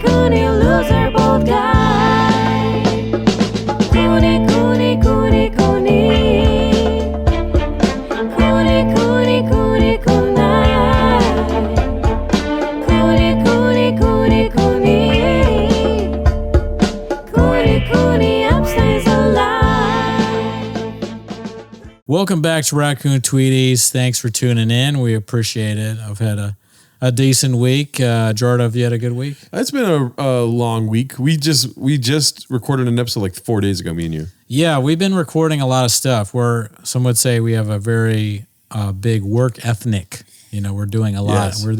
Cooney, loser, bold guy. Cooney, Cooney, Cooney, Cooney. Cooney, Cooney, Cooney, Cooney. Cooney, Cooney, Cooney, Cooney. Cooney, Cooney, upstays alive. Welcome back to Raccoon Tweeties. Thanks for tuning in. We appreciate it. I've had a decent week. Jordan, have you had a good week? It's been a long week. We just recorded an episode like 4 days ago, me and you. Yeah, we've been recording a lot of stuff. Some would say we have a very big work ethic. You know, we're doing a lot. Yes. We're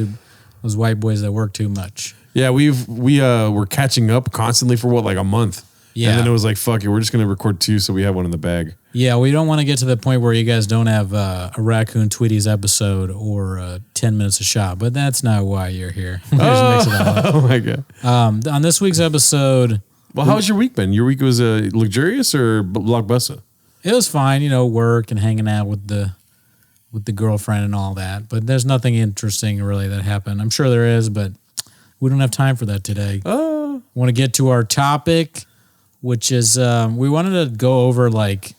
those white boys that work too much. Yeah, we're catching up constantly for like a month. Yeah. And then it was like, fuck it, we're just gonna record 2 so we have one in the bag. Yeah, we don't want to get to the point where you guys don't have a Raccoon Tweeties episode or 10 minutes of shot, but that's not why you're here. We just mix it all up. Oh my god. On this week's episode, Well, how's your week been? Your week was luxurious or blockbuster? it was fine, work and hanging out with the girlfriend and all that. But there's nothing interesting really that happened. I'm sure there is, but we don't have time for that today. Oh. Want to get to our topic, which is we wanted to go over like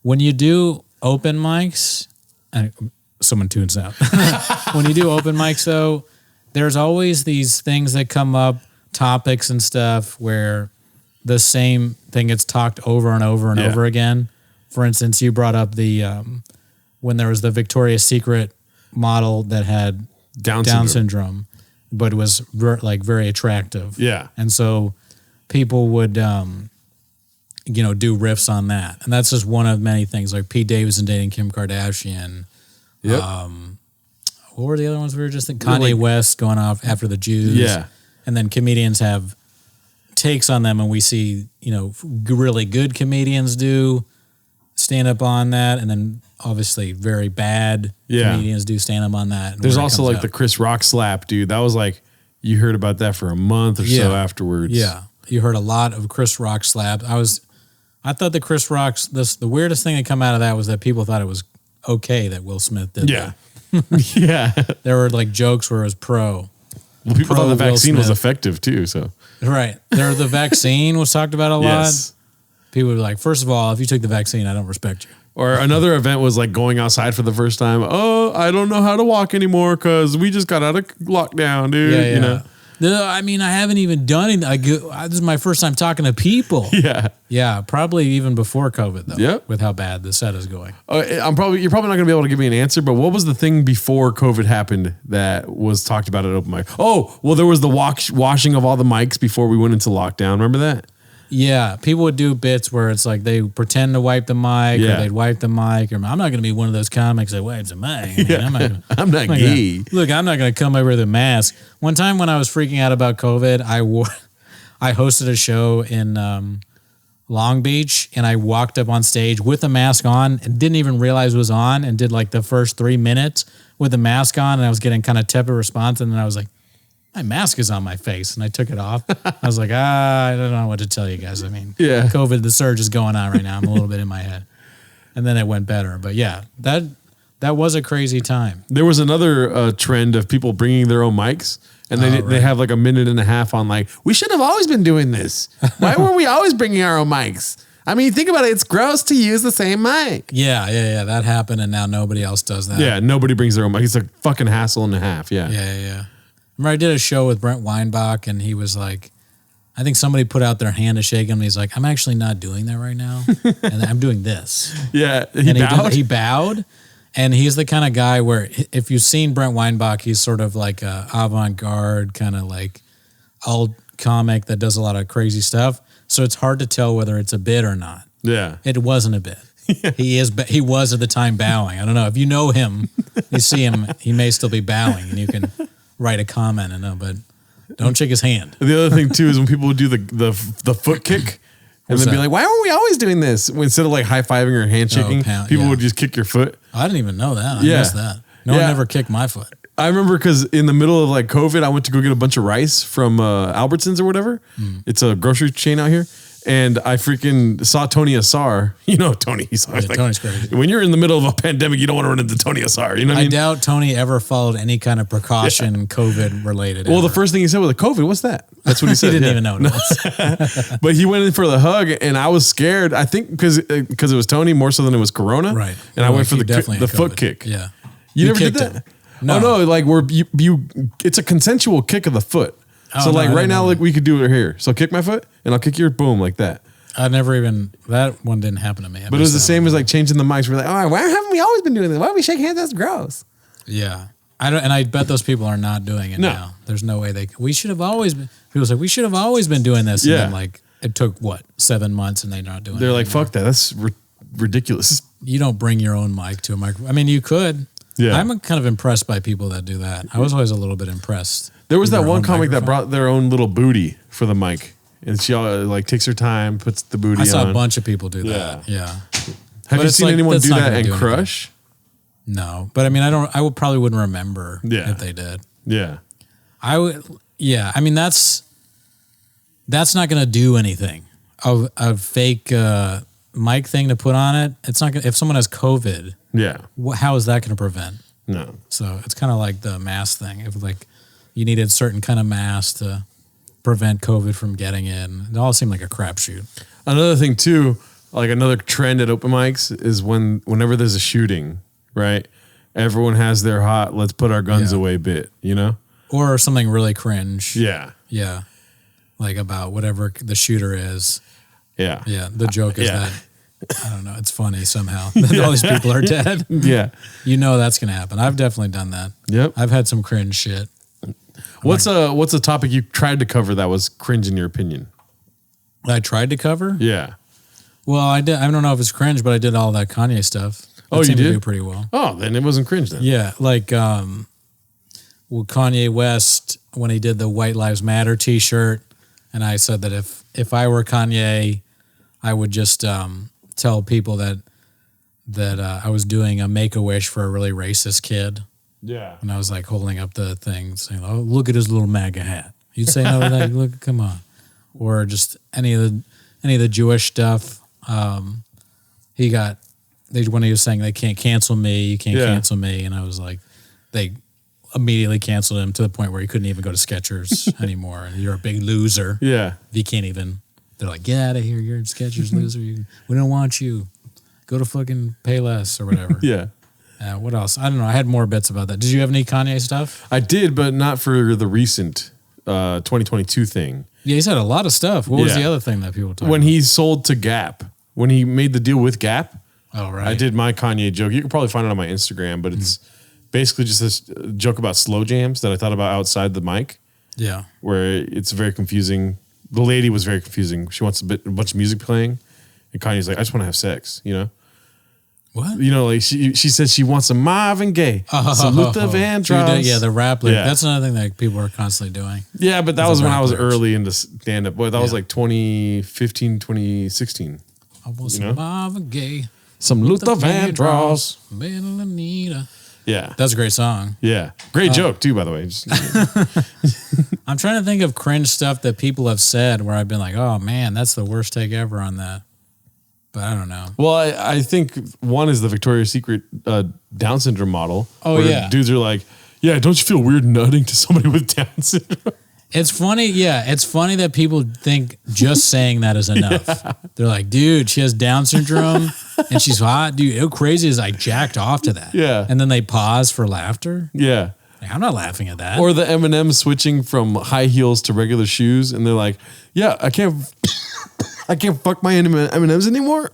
when you do open mics. Someone tunes out. When you do open mics, though, there's always these things that come up, topics and stuff, where the same thing gets talked over and over and over again. For instance, you brought up the when there was the Victoria's Secret model that had Down syndrome, but it was very attractive. Yeah. And so people would, do riffs on that. And that's just one of many things. Like Pete Davidson dating Kim Kardashian. Yep. What were the other ones we were just thinking? Kanye West going off after the Jews. Yeah. And then comedians have takes on them, and we see, really good comedians do stand up on that. And then obviously very bad comedians do stand up on that. There's also like the Chris Rock slap, dude. That was like, you heard about that for a month or so afterwards. Yeah. You heard a lot of Chris Rock slap. I thought the Chris Rock's, the weirdest thing that come out of that was that people thought it was okay that Will Smith did that. Yeah. There were like jokes where it was pro. Well, people thought the vaccine was Smith. effective too, so. Right. The vaccine was talked about a lot. Yes. People were like, first of all, if you took the vaccine, I don't respect you. Or another event was like going outside for the first time. Oh, I don't know how to walk anymore because we just got out of lockdown, dude. Yeah. You know? No, I mean, I haven't even done anything. This is my first time talking to people. Yeah. Yeah, probably even before COVID, though. Yep. With how bad the set is going. You're probably not going to be able to give me an answer, but what was the thing before COVID happened that was talked about at open mic? Oh, well, there was the washing of all the mics before we went into lockdown. Remember that? Yeah, people would do bits where it's like they pretend to wipe the mic, or they'd wipe the mic. Or I'm not going to be one of those comics that wipes the mic. I'm not gay. Look, I'm not going to come over with a mask. One time when I was freaking out about COVID, I hosted a show in Long Beach, and I walked up on stage with a mask on and didn't even realize it was on, and did like the first 3 minutes with the mask on, and I was getting kind of tepid response, and then I was like, my mask is on my face, and I took it off. I was like, I don't know what to tell you guys. I mean, COVID, the surge is going on right now. I'm a little bit in my head. And then it went better. But yeah, that was a crazy time. There was another trend of people bringing their own mics, and they have like a minute and a half on like, we should have always been doing this. Why weren't we always bringing our own mics? I mean, think about it. It's gross to use the same mic. Yeah. That happened, and now nobody else does that. Yeah, nobody brings their own mic. It's a fucking hassle and a half. Yeah. Yeah. Remember I did a show with Brent Weinbach, and he was like, I think somebody put out their hand to shake him, and he's like, I'm actually not doing that right now. And I'm doing this. Yeah. He bowed. And he's the kind of guy where if you've seen Brent Weinbach, he's sort of like a avant-garde kind of like old comic that does a lot of crazy stuff. So it's hard to tell whether it's a bit or not. Yeah. It wasn't a bit. He was at the time bowing. I don't know. If you know him, you see him, he may still be bowing, and you can write a comment and but don't shake his hand. The other thing too is when people would do the foot kick and then be like, why aren't we always doing this? Instead of like high-fiving or handshaking, people would just kick your foot. I didn't even know that. I missed that. No one ever kicked my foot. I remember because in the middle of like COVID, I went to go get a bunch of rice from Albertsons or whatever. It's a grocery chain out here. and I freaking saw Tony Asar. You know Tony. He's always like, Tony's crazy. when you're in the middle of a pandemic, you don't want to run into Tony Asar. You know what I I mean? doubt Tony ever followed any kind of precaution COVID related. Well, the ever. first thing he said was like, COVID, what's that? That's what he said. he didn't yeah. even know what it was. But he went in for the hug, and I was scared. I think because it was Tony more so than it was Corona. Right. And I Well, went for you the definitely had foot COVID. kick. Yeah. You never did kicked that? him. No. Oh, no. Like where you it's a consensual kick of the foot. Oh, So no, like I right didn't now, know like that. we could do it here. So kick my foot, and I'll kick your boom like that. I never even, that one didn't happen to me. But it was the same as like changing the mics. We're like, oh, why haven't we always been doing this? Why don't we shake hands? That's gross. Yeah. I bet those people are not doing it No. now. There's no way we should have always been, people say, we should have always been doing this. Yeah. And then like, it took what, 7 months and they're not doing it. They're like, anymore. fuck that. That's ridiculous. You don't bring your own mic to a microphone. I mean, you could. Yeah. I'm kind of impressed by people that do that. I was always a little bit impressed. There was with that their one own comic that microphone. brought their own little booty for the mic. And she like takes her time, puts the booty I saw on. a bunch of people do that. Yeah. Have But you it's seen like, anyone that's do not that gonna and do anything. crush? No, but I mean, I would probably wouldn't remember Yeah. if they did. Yeah. I would, yeah. I mean, that's not going to do anything. A fake mic thing to put on it. It's not gonna, if someone has COVID, Yeah. how is that going to prevent? No. So it's kind of like the mask thing. If like you needed a certain kind of mask to prevent COVID from getting in, it all seemed like a crapshoot. Another thing too, like another trend at open mics is whenever there's a shooting, right? Everyone has their hot, let's put our guns Yeah. away bit, you know? Or something really cringe. Yeah. Yeah. Like about whatever the shooter is. Yeah. Yeah. The joke is Yeah. that, I don't know, it's funny somehow that all these people are dead. Yeah. You know that's going to happen. I've definitely done that. Yep. I've had some cringe shit. What's a topic you tried to cover that was cringe in your opinion? I tried to cover. Yeah. Well, I did. I don't know if it's cringe, but I did all that Kanye stuff. Oh, you seemed to did? do pretty well. Oh, then it wasn't cringe then. Yeah, like well, Kanye West when he did the White Lives Matter T-shirt, and I said that if I were Kanye, I would just tell people that I was doing a Make-A-Wish for a really racist kid, Yeah. and I was like holding up the thing saying, "Oh, look at his little MAGA hat." You'd say no to that? Look, come on, or just any of the Jewish stuff. When he was saying they can't cancel me, you can't Yeah. cancel me, and I was like, they immediately canceled him to the point where he couldn't even go to Skechers anymore. And you're a big loser. Yeah. You can't even. They're like, get out of here. You're a Skechers loser. We don't want you. Go to fucking Payless or whatever. Yeah. What else? I don't know. I had more bits about that. Did you have any Kanye stuff? I did, but not for the recent 2022 thing. Yeah, he's had a lot of stuff. What was Yeah. the other thing that people talked When about? he sold to Gap, when he made the deal with Gap, Oh, right. I did my Kanye joke. You can probably find it on my Instagram, but it's basically just this joke about slow jams that I thought about outside the mic, Yeah. where it's very confusing. The lady was very confusing. She wants a bunch of music playing, and Kanye's like, I just want to have sex, you know? What? You know, like she says she wants some Marvin Gaye, some Luther Vandross. Yeah, the rap lyric. Yeah. That's another thing that people are constantly doing. Yeah, but that It's was a when rap I was lyrics. early into stand-up. Boy, that was Yeah. like 2015, 2016. I want You some know? Marvin Gaye. Some Luther Vandross. Little Anita. Yeah. That's a great song. Yeah. Great joke, too, by the way. Just- I'm trying to think of cringe stuff that people have said where I've been like, oh man, that's the worst take ever on that. But I don't know. well, I think one is the Victoria's Secret Down syndrome model. Oh, where yeah. Dudes are like, yeah, don't you feel weird nutting to somebody with Down syndrome? It's funny. Yeah. It's funny that people think just saying that is enough. They're like, dude, she has Down syndrome and she's hot. Dude, how crazy is I jacked off to that? Yeah. And then they pause for laughter. Yeah. Like, I'm not laughing at that. Or the M&M switching from high heels to regular shoes. And they're like, yeah, I can't fuck my M&Ms anymore.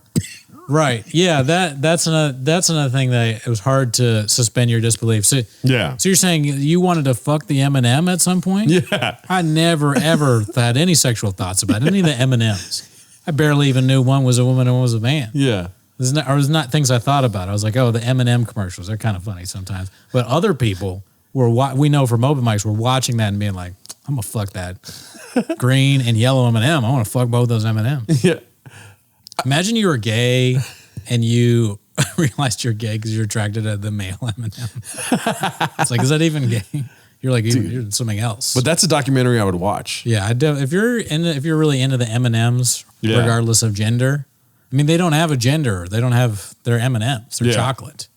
Right. Yeah. That's another thing that it was hard to suspend your disbelief. So Yeah. you're saying you wanted to fuck the M&M at some point? Yeah. I never ever had any sexual thoughts about any of the M&Ms. I barely even knew one was a woman and one was a man. Yeah. It was not things I thought about. I was like, oh, the M&M commercials, they're kind of funny sometimes. But other people we know from open mics were watching that and being like, I'm gonna fuck that green and yellow M&M. I want to fuck both those M&Ms. Yeah. Imagine you were gay and you realized you're gay because you're attracted to the male M&M. It's like, is that even gay? You're like you're something else. But that's a documentary I would watch. Yeah, if you're really into the M&Ms, regardless of gender. I mean, they don't have a gender. They don't have their M&Ms. They're chocolate.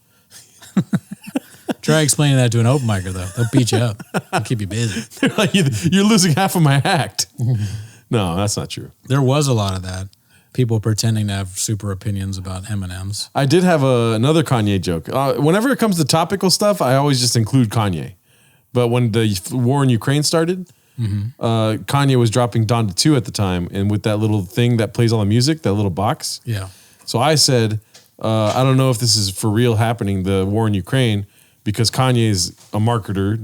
Try explaining that to an open micer, though. They'll beat you up. They'll keep you busy. They're like, you're losing half of my act. No, that's not true. There was a lot of that. People pretending to have super opinions about M&Ms. I did have another Kanye joke. Whenever it comes to topical stuff, I always just include Kanye. But when the war in Ukraine started, Kanye was dropping Donda 2 at the time. And with that little thing that plays all the music, that little box. Yeah. So I said, I don't know if this is for real happening, the war in Ukraine, because Kanye is a marketer,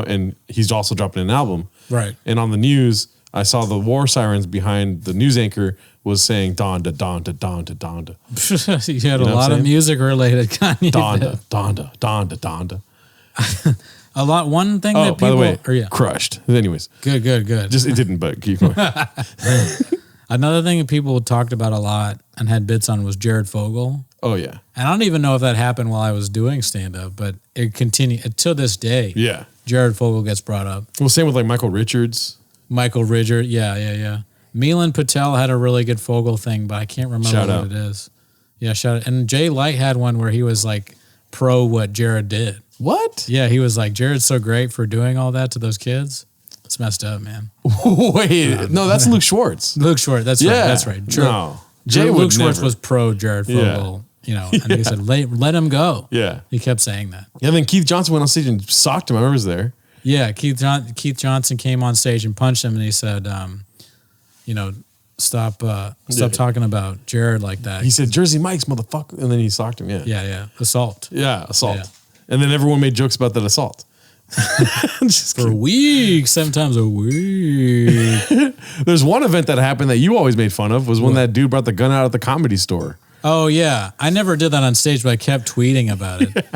and he's also dropping an album. Right. And on the news, I saw the war sirens behind the news anchor was saying Donda, Donda, Donda, Donda. You had a lot of music related Kanye. Donda, Donda, Donda, Donda. A lot. One thing that people. By the way, crushed. Anyways. Good. Just it didn't, but keep going. Another thing that people talked about a lot and had bits on was Jared Fogle. Oh, yeah. And I don't even know if that happened while I was doing stand-up, but it continued to this day. Yeah. Jared Fogle gets brought up. Well, same with like Michael Richards. Yeah. Milan Patel had a really good Fogle thing, but I can't remember what it is. Yeah, shout out. And Jay Light had one where he was like pro what Jared did. What? Yeah, he was like, Jared's so great for doing all that to those kids. It's messed up, man. Wait, no, that's Luke Schwartz. Luke Schwartz, that's right. That's right. No. Luke Schwartz was pro Jared Fogle, and he said, let him go. Yeah. He kept saying that. Yeah, then Keith Johnson went on stage and socked him. I was there. Yeah, Keith Johnson came on stage and punched him, and he said, stop talking about Jared like that. He said, Jersey Mike's, motherfucker. And then he socked him, Yeah. Assault. Yeah, assault. Yeah. And then everyone made jokes about that assault. For weeks, sometimes a week. There's one event that happened that you always made fun of was when that dude brought the gun out at the Comedy Store. Oh, yeah. I never did that on stage, but I kept tweeting about it.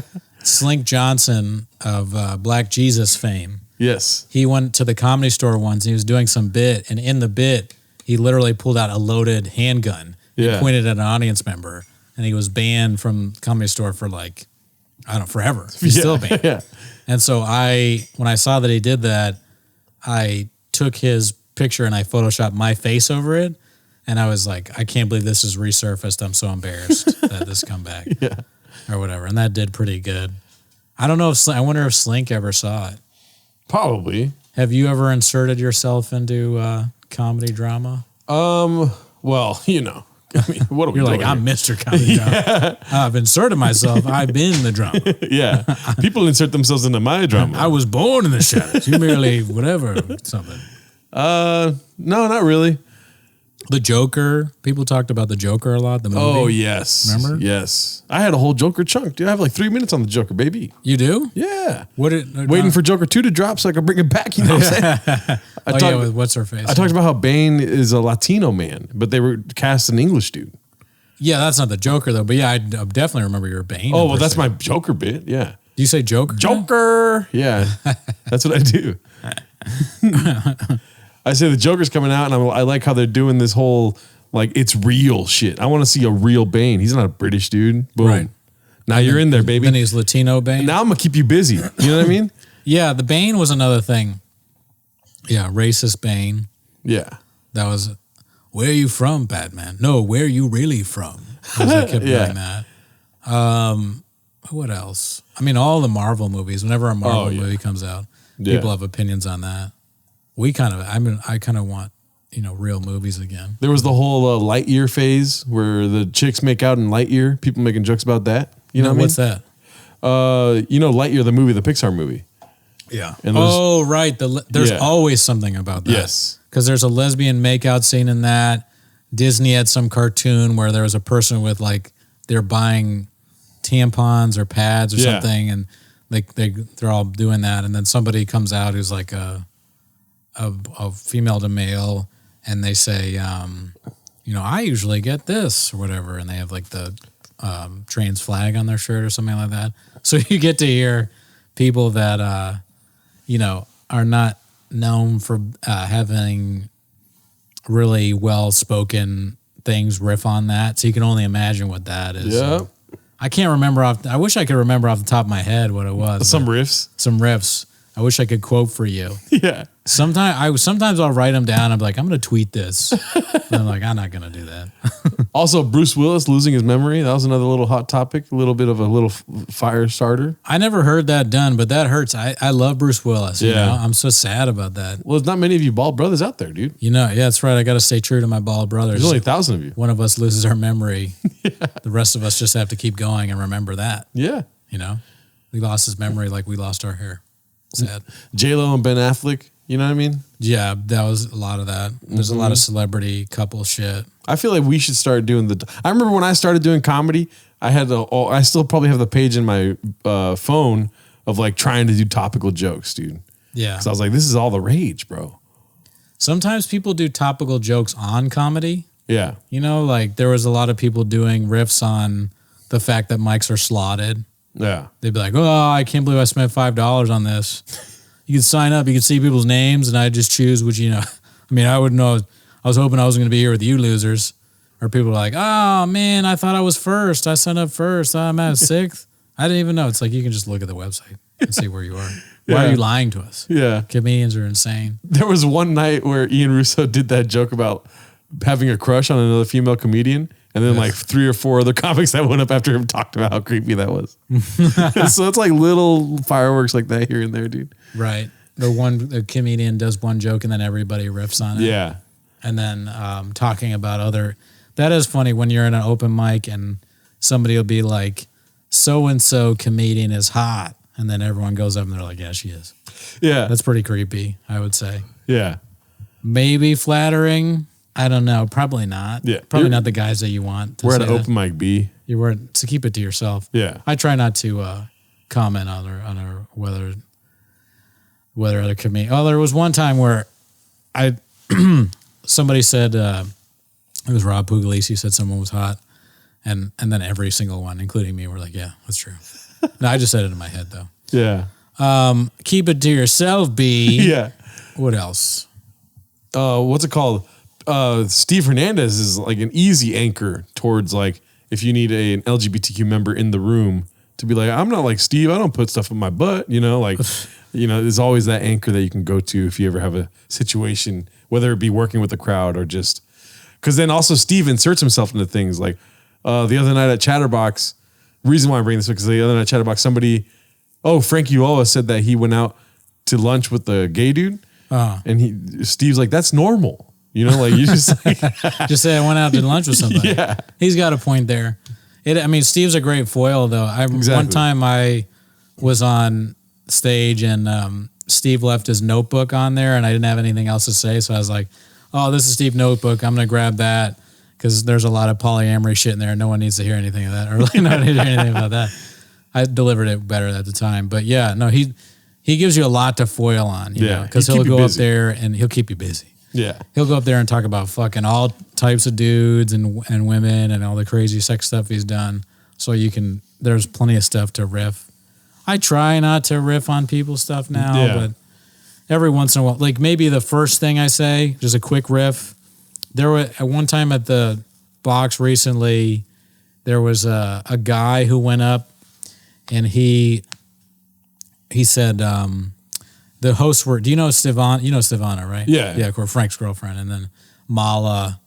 Slink Johnson of Black Jesus fame. Yes. He went to the Comedy Store once and he was doing some bit, and in the bit, he literally pulled out a loaded handgun and pointed at an audience member, and he was banned from the Comedy Store for forever. He's still banned. Yeah. And so when I saw that he did that, I took his picture and I photoshopped my face over it. And I was like, I can't believe this has resurfaced. I'm so embarrassed that this come back or whatever. And that did pretty good. I don't know I wonder if Slink ever saw it. Probably. Have you ever inserted yourself into comedy drama? Well, I mean, what are we You're doing like, I'm Mr. Comedy Drama. I've inserted myself. I've been the drama. Yeah. People insert themselves into my drama. I was born in the shadows. You merely whatever, something. No, not really. The Joker. People talked about the Joker a lot. The movie. Oh, yes. Remember? Yes. I had a whole Joker chunk. Dude, I have like 3 minutes on the Joker, baby. You do? Yeah. Waiting for Joker 2 to drop so I can bring it back. You know what I'm saying? With what's her face? I talked about how Bane is a Latino man, but they were cast an English dude. Yeah, that's not the Joker though. But yeah, I definitely remember your Bane. Oh, well, that's my Joker bit. Yeah. Do you say Joker? Joker. Yeah. That's what I do. I say the Joker's coming out, and I like how they're doing this whole, like, it's real shit. I want to see a real Bane. He's not a British dude. Boom. Right. Now you're in there, baby. Then he's Latino Bane. And now I'm going to keep you busy. You know what I mean? Yeah, the Bane was another thing. Yeah, racist Bane. Yeah. That was, where are you from, Batman? No, where are you really from? I kept doing that. What else? I mean, all the Marvel movies, whenever a Marvel movie comes out, people have opinions on that. I kind of want, real movies again. There was the whole Lightyear phase where the chicks make out in Lightyear. People making jokes about that. You know what I mean? What's that? Lightyear, the movie, the Pixar movie. Yeah. Right. There's always something about that. Yes. Because there's a lesbian makeout scene in that. Disney had some cartoon where there was a person with they're buying tampons or pads or something, and they're all doing that, and then somebody comes out who's like a female to male, and they say, I usually get this or whatever, and they have the trans flag on their shirt or something like that. So you get to hear people that are not known for having really well spoken things riff on that. So you can only imagine what that is. Yeah. I can't remember I wish I could remember off the top of my head what it was. Some riffs. I wish I could quote for you. Yeah. Sometimes I'll write them down. I'm like, I'm going to tweet this. And I'm like, I'm not going to do that. Also, Bruce Willis losing his memory. That was another little hot topic. A little bit of a little fire starter. I never heard that done, but that hurts. I love Bruce Willis. You know? I'm so sad about that. Well, there's not many of you bald brothers out there, dude. You know, yeah, that's right. I got to stay true to my bald brothers. There's only 1,000 of you. One of us loses our memory. The rest of us just have to keep going and remember that. Yeah. You know, we lost his memory like we lost our hair. Sad. J-Lo and Ben Affleck. You know what I mean? Yeah, that was a lot of that. There's a lot of celebrity couple shit. I feel like we should start doing I remember when I started doing comedy, I still probably have the page in my phone of like trying to do topical jokes, dude. Yeah. So I was like, this is all the rage, bro. Sometimes people do topical jokes on comedy. Yeah. You know, like there was a lot of people doing riffs on the fact that mics are slotted. Yeah. They'd be like, oh, I can't believe I spent $5 on this. You can sign up, you can see people's names, and I just choose which, you know. I mean, I wouldn't know. I was hoping I was going to be here with you losers. Or people are like, oh, man, I thought I was first. I signed up first. I'm at sixth. I didn't even know. It's like you can just look at the website and see where you are. Why are you lying to us? Yeah. Comedians are insane. There was one night where Ian Russo did that joke about having a crush on another female comedian. And then like 3 or 4 other comics that went up after him talked about how creepy that was. So it's like little fireworks like that here and there, dude. Right. The comedian does one joke and then everybody riffs on it. Yeah. And then talking about other. That is funny when you're in an open mic and somebody will be like, so-and-so comedian is hot. And then everyone goes up and they're like, yeah, she is. Yeah. That's pretty creepy, I would say. Yeah. Maybe flattering. I don't know. Probably not. Yeah. Probably not the guys that you want. We're at an open mic B. You were to keep it to yourself. Yeah. I try not to comment on whether other comedians. Oh, there was one time where somebody said it was Rob Puglisi said someone was hot, and then every single one, including me, were like, yeah, that's true. No, I just said it in my head though. Yeah. Keep it to yourself, B. Yeah. What else? What's it called? Steve Hernandez is like an easy anchor towards like if you need an LGBTQ member in the room to be like, I'm not like Steve. I don't put stuff in my butt. You know, like, you know, there's always that anchor that you can go to if you ever have a situation, whether it be working with the crowd or just because then also Steve inserts himself into things like the other night at Chatterbox. Reason why I'm bringing this up because the other night at Chatterbox, Frank Uola said that he went out to lunch with the gay dude, and Steve's like, that's normal. You know, like you just like, just say I went out to lunch with somebody. Yeah, he's got a point there. I mean, Steve's a great foil though. One time I was on stage and Steve left his notebook on there, and I didn't have anything else to say, so I was like, "Oh, this is Steve's notebook. I'm gonna grab that because there's a lot of polyamory shit in there. No one needs to hear anything of that, or like, not to hear anything about that." I delivered it better at the time, but yeah, no, he gives you a lot to foil on, you know, because he'll go up there and he'll keep you busy. Yeah. He'll go up there and talk about fucking all types of dudes and women and all the crazy sex stuff he's done. So there's plenty of stuff to riff. I try not to riff on people's stuff now, but every once in a while, like maybe the first thing I say, just a quick riff. There was at one time at the box recently, there was a guy who went up and he said, the hosts were, do you know Stevana? You know Stevana, right? Yeah. Yeah, of course, Frank's girlfriend. And then Mala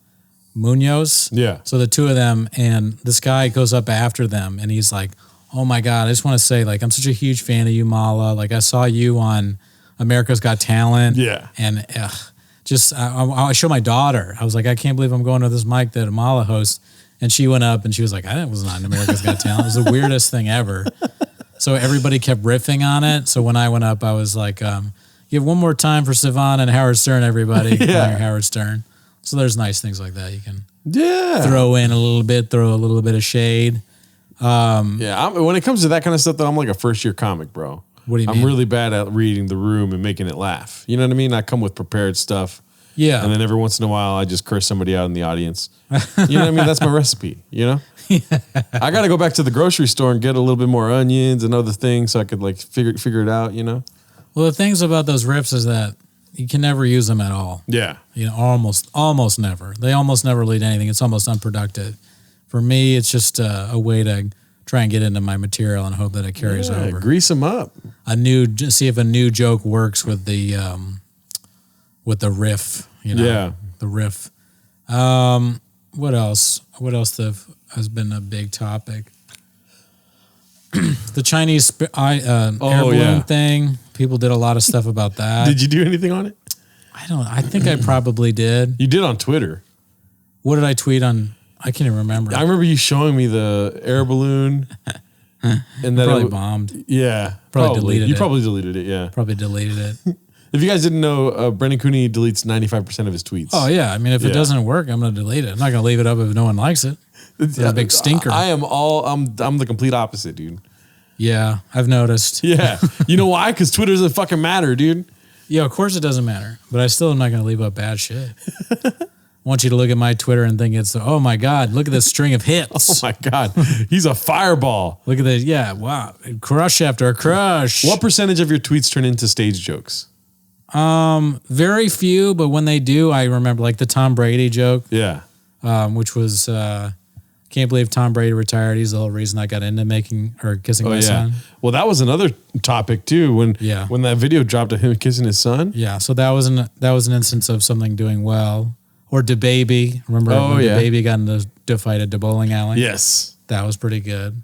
Munoz. Yeah. So the two of them, and this guy goes up after them and he's like, oh my God, I just want to say, like, I'm such a huge fan of you, Mala. Like, I saw you on America's Got Talent. Yeah. And I showed my daughter. I was like, I can't believe I'm going to this mic that Mala hosts. And she went up and she was like, I was not on America's Got Talent. It was the weirdest thing ever. So everybody kept riffing on it. So when I went up, I was like, give one more time for Sivan and Howard Stern, everybody. Yeah. Howard Stern. So there's nice things like that. You can throw in a little bit of shade. When it comes to that kind of stuff, though, I'm like a first-year comic, bro. What do you mean? I'm really bad at reading the room and making it laugh. You know what I mean? I come with prepared stuff. Yeah. And then every once in a while, I just curse somebody out in the audience. You know what I mean? That's my recipe, you know? I got to go back to the grocery store and get a little bit more onions and other things so I could like figure it out, you know? Well, the things about those riffs is that you can never use them at all. Yeah. You know, almost never. They almost never lead to anything. It's almost unproductive. For me, it's just a way to try and get into my material and hope that it carries over. Grease them up. See if a new joke works with the riff. Yeah. The riff. What else? What else has been a big topic? The Chinese air balloon thing. People did a lot of stuff about that. Did you do anything on it? I think I probably did. You did on Twitter. What did I tweet on? I can't even remember. I remember you showing me the air balloon. And that probably bombed. Yeah. Probably deleted it. You probably deleted it, yeah. Probably deleted it. If you guys didn't know, Brendan Cooney deletes 95% of his tweets. Oh, yeah. I mean, if it doesn't work, I'm going to delete it. I'm not going to leave it up if no one likes it. It's a big stinker. I'm the complete opposite, dude. Yeah, I've noticed. Yeah. You know why? Because Twitter doesn't fucking matter, dude. Yeah, of course it doesn't matter. But I still am not going to leave up bad shit. I want you to look at my Twitter and think it's, oh my God, look at this string of hits. Oh my God. He's a fireball. Look at this. Yeah, wow. Crush after crush. What percentage of your tweets turn into stage jokes? Very few, but when they do, I remember like the Tom Brady joke. Yeah. Which was, can't believe Tom Brady retired. He's the whole reason I got into making or kissing my son. Well, that was another topic too. When that video dropped of him kissing his son. Yeah. So that was an instance of something doing well. Or DeBaby. Remember when DeBaby got into a fight at the bowling alley? Yes. That was pretty good.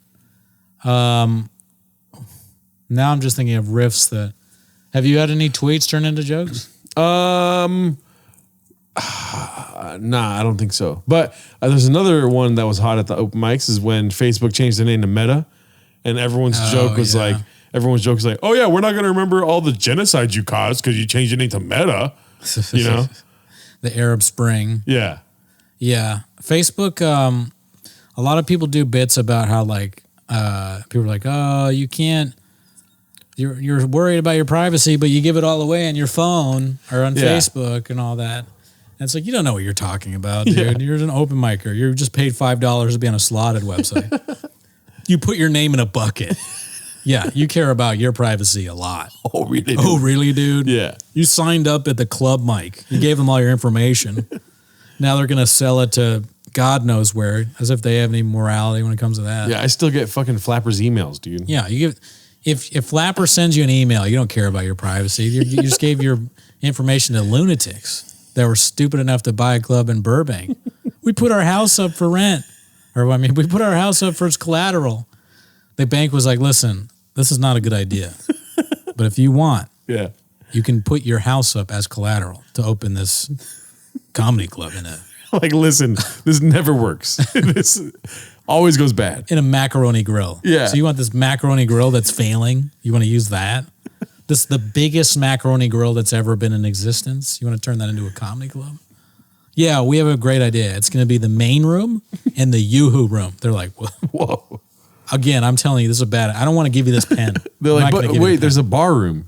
Now I'm just thinking of riffs that. Have you had any tweets turn into jokes? Nah, I don't think so. But there's another one that was hot at the open mics is when Facebook changed their name to Meta, and everyone's joke was like, oh yeah, we're not going to remember all the genocides you caused because you changed your name to Meta. You know, the Arab Spring. Yeah, yeah. Facebook. A lot of people do bits about how like people are like, oh, you can't. You're worried about your privacy, but you give it all away on your phone or on Facebook and all that. And it's like, you don't know what you're talking about, dude. Yeah. You're an open micer. You're just paid $5 to be on a slotted website. You put your name in a bucket. Yeah, you care about your privacy a lot. Oh, really? Dude? Oh, really, dude? Yeah. You signed up at the club mic. You gave them all your information. Now they're going to sell it to God knows where, as if they have any morality when it comes to that. Yeah, I still get fucking Flappers emails, dude. Yeah, you give... If Flapper sends you an email, you don't care about your privacy. You just gave your information to lunatics that were stupid enough to buy a club in Burbank. We put our house up for rent. We put our house up for its collateral. The bank was like, listen, this is not a good idea. But if you want, you can put your house up as collateral to open this comedy club in it. Like, listen, this never works. This always goes bad. In a macaroni grill. Yeah. So you want this macaroni grill that's failing? You want to use that? This is the biggest macaroni grill that's ever been in existence. You want to turn that into a comedy club? Yeah, we have a great idea. It's going to be the main room and the Yoo-hoo room. They're like, whoa. Again, I'm telling you, this is a bad. I don't want to give you this pen. They're like, but wait, there's a bar room.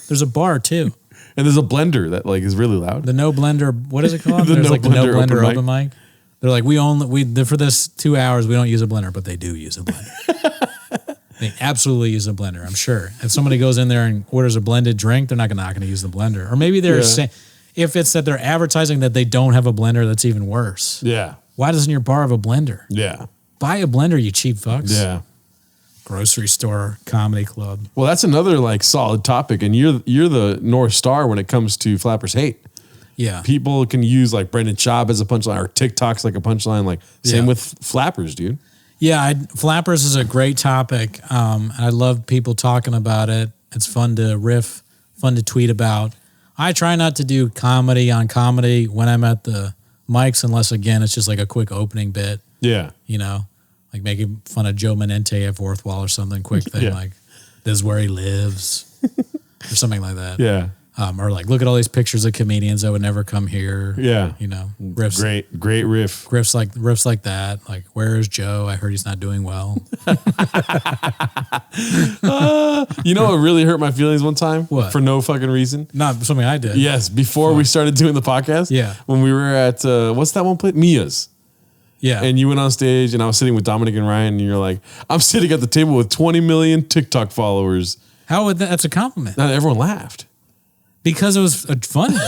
There's a bar too. And there's a blender that like is really loud. The no blender. What is it called? There's no like the no blender open mic. mic. They're like, for this 2 hours, we don't use a blender, but they do use a blender. They absolutely use a blender, I'm sure. If somebody goes in there and orders a blended drink, they're not going to use the blender. Or maybe they're saying, if it's that they're advertising that they don't have a blender, that's even worse. Yeah. Why doesn't your bar have a blender? Yeah. Buy a blender, you cheap fucks. Yeah. Grocery store, comedy club. Well, that's another like solid topic, and you're the North Star when it comes to Flappers hate. Yeah. People can use like Brendan Schaub as a punchline or TikTok's like a punchline. Like same with Flappers, dude. Yeah. Flappers is a great topic. And I love people talking about it. It's fun to riff, fun to tweet about. I try not to do comedy on comedy when I'm at the mics, unless again, it's just like a quick opening bit. Yeah. You know, like making fun of Joe Menente at Fourth Wall or something quick thing. Like this is where he lives or something like that. Yeah. Or like, look at all these pictures of comedians that would never come here. Yeah. You know, riffs. Great riff. Riffs like that. Like, where is Joe? I heard he's not doing well. You know what really hurt my feelings one time? What? For no fucking reason? Not something I did. Yes. Before we started doing the podcast. Yeah. When we were at, what's that one place? Mia's. Yeah. And you went on stage and I was sitting with Dominic and Ryan and you're like, I'm sitting at the table with 20 million TikTok followers. How would that's a compliment? Not everyone laughed. Because it was funny.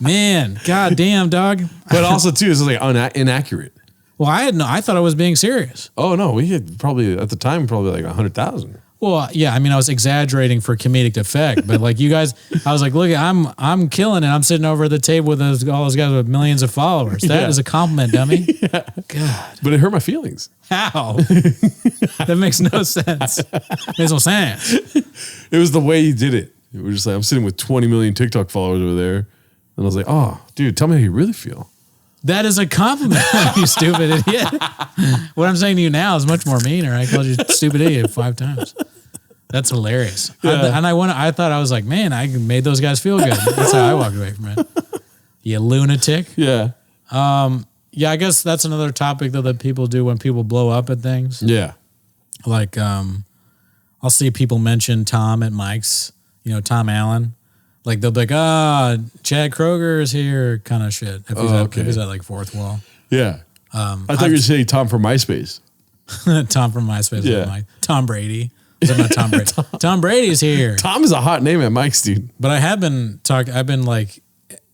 Man, god damn, dog. But also too, it's like inaccurate. Well, I thought I was being serious. Oh no, we had probably at the time like 100,000. Well, yeah, I mean, I was exaggerating for comedic effect, but like you guys, I was like, look, I'm killing it. I'm sitting over at the table with all those guys with millions of followers. That is a compliment, dummy. God. But it hurt my feelings. How? That makes no sense. Makes no sense. It was the way he did it. It was just like, I'm sitting with 20 million TikTok followers over there. And I was like, oh, dude, tell me how you really feel. That is a compliment, you stupid idiot. What I'm saying to you now is much more meaner. I called you stupid idiot 5 times. That's hilarious. Yeah. I thought I was like, man, I made those guys feel good. That's how I walked away from it. You lunatic. Yeah. Yeah, I guess that's another topic though that people do when people blow up at things. Yeah. Like, I'll see people mention Tom at Mike's, Tom Allen. Like they'll be like, Chad Kroger is here, kind of shit. If he's at like fourth wall. Yeah. I thought you were going to say Tom from MySpace. Tom from MySpace. Yeah. Mike. Tom Brady. Not Tom Brady. Tom Brady's here. Tom is a hot name at Mike's, dude. But I have been talking. I've been like,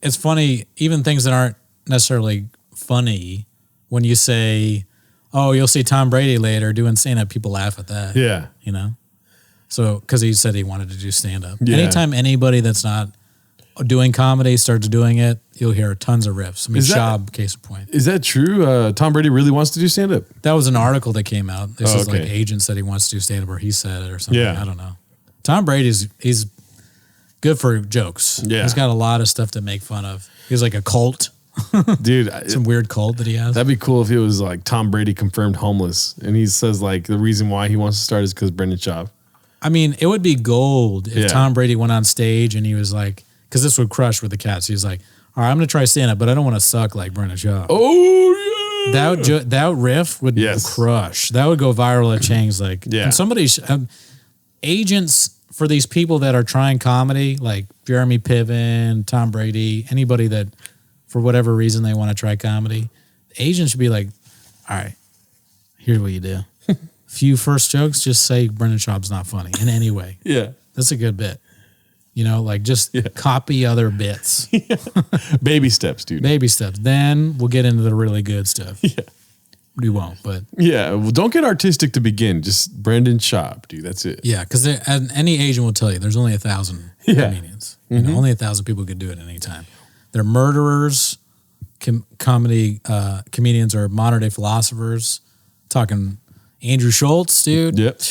it's funny. Even things that aren't necessarily funny, when you say, "Oh, you'll see Tom Brady later doing stand-up," people laugh at that. Yeah. So, because he said he wanted to do stand-up. Yeah. Anytime anybody that's not doing comedy starts doing it, you'll hear tons of riffs. I mean, Schaub, case in point. Is that true? Tom Brady really wants to do stand-up? That was an article that came out. This is like okay. agent said he wants to do stand-up, or he said it or something. Yeah. I don't know. Tom Brady's he's good for jokes. Yeah. He's got a lot of stuff to make fun of. He's like a cult. Dude, Some weird cult that he has. that'd be cool if it was like Tom Brady confirmed homeless, and he says like the reason why he wants to start is because Brendan Schaub. I mean, it would be gold if Tom Brady went on stage and he was like, because this would crush with the cats. He was like, all right, I'm going to try stand-up, but I don't want to suck like Brendan Schaub. Oh, yeah. That riff would crush. That would go viral at Chang's. Like, and somebody, agents for these people that are trying comedy, like Jeremy Piven, Tom Brady, anybody that for whatever reason they want to try comedy, agents should be like, all right, here's what you do. Few first jokes, just say Brendan Schaub's not funny in any way. Yeah. That's a good bit. Just copy other bits. Baby steps, dude. Baby steps. Then we'll get into the really good stuff. Yeah. We won't, but. Yeah. Well, don't get artistic to begin. Just Brendan Schaub, dude. That's it. Yeah. Because any agent will tell you there's only 1,000 comedians. Mm-hmm. Only 1,000 people could do it at any time. They're murderers. Comedians are modern day philosophers. Talking Andrew Schultz, dude. Yep.